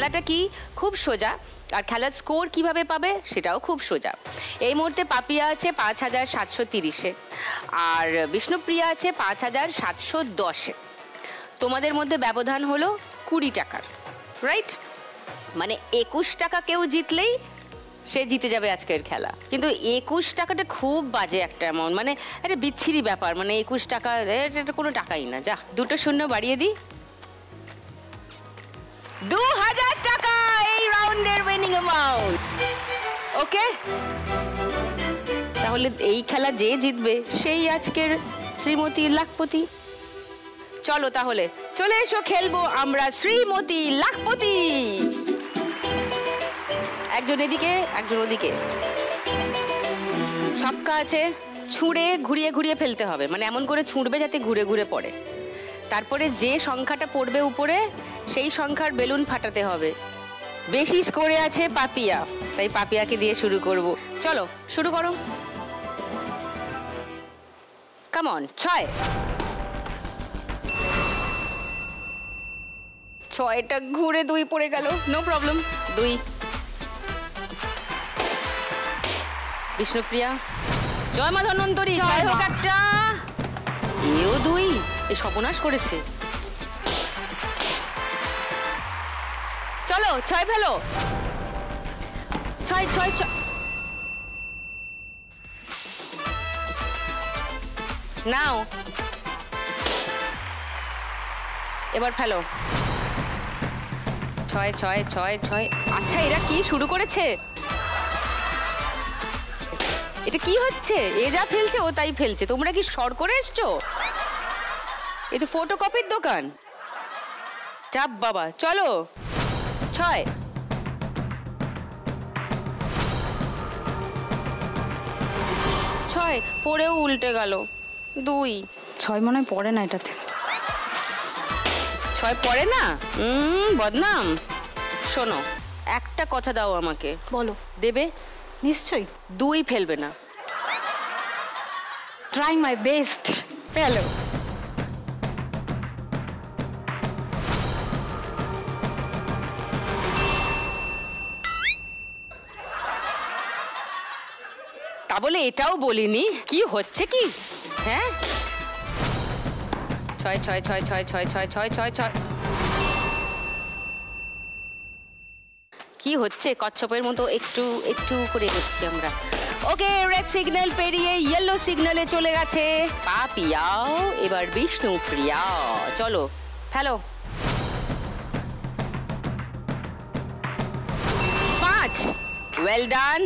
খেলাটা কি খুব সোজা, আর খেলার স্কোর কিভাবে পাবে সেটাও খুব সোজা। এই মুহূর্তে পাপিয়া আছে 5730-এ, আর বিষ্ণুপ্রিয়া আছে 5710-এ। তোমাদের মধ্যে ব্যবধান হলো 20 টাকার, রাইট? মানে 21 টাকা কেউ জিতলেই সে জিতে যাবে আজকের খেলা। কিন্তু 21 টাকাটা খুব বাজে একটা অ্যামাউন্ট, মানে একটা বিচ্ছিরি ব্যাপার। মানে 21 টাকা এটা কোনো টাকাই না। যা, 2টো শূন্য বাড়িয়ে দিই, 2000 টাকা এই রাউন্ডের উইনিং অ্যামাউন্ট। ওকে, তাহলে এই খেলা যে জিতবে সেই আজকের শ্রীমতী লাখপতি। চলো তাহলে চলে এসো, খেলবো আমরা শ্রীমতী লাখপতি। একজন এদিকে একজন ওদিকে। ছক্কা আছে, ছুঁড়ে ঘুরিয়ে ঘুরিয়ে ফেলতে হবে, মানে এমন করে ছুঁড়বে যাতে ঘুরে ঘুরে পড়ে। তারপরে যে সংখ্যাটা পড়বে উপরে সেই সংখ্যার বেলুন ফাটাতে হবে। বেশি স্কোরে আছে পাপিয়া, তাই পাপিয়াকে দিয়ে শুরু করব। চলো শুরু করো। Come on, 6। 6টা ঘুরে 2 পড়ে গেল, নো প্রবলেম। 2। বিষ্ণুপ্রিয়া, জয় মা ধন্বন্তরী, জয় হোক একটা। এও 2, এ সর্বনাশ করেছে। চলো 6 ফেলো, 6 6 6। নাও এবার ফেলো, 6 6 6 6। আচ্ছা, এরা কি শুরু করেছে? এটা কি হচ্ছে? এ যা ফেলছে ও তাই ফেলছে। তোমরা কি শর করে এসছো? এ তো ফটোকপির দোকান। চাপ বাবা, চলো 6। 6 পড়েও উল্টে গেল। 2। 6 মনে হয় পড়ে না এটাতে। 6 পড়ে না? বদনাম। শোনো, একটা কথা দাও আমাকে। বলো। দেবে? নিশ্চয়ই। 2 ফেলবে না। Try my best. ফেলো। তা বলে এটাও বলিনি কি হচ্ছে কি? হ্যাঁ, 6 6 6 6 6 6 6 6 6। কি হচ্ছে? কচ্ছপের মতো একটু একটু করে করছি আমরা। ওকে, রেড সিগন্যাল পেরিয়ে ইয়েলো সিগন্যালে চলে গেছে পাপিয়াও, এবার বিষ্ণুপ্রিয়া। চলো ফেলো। 5। Well done.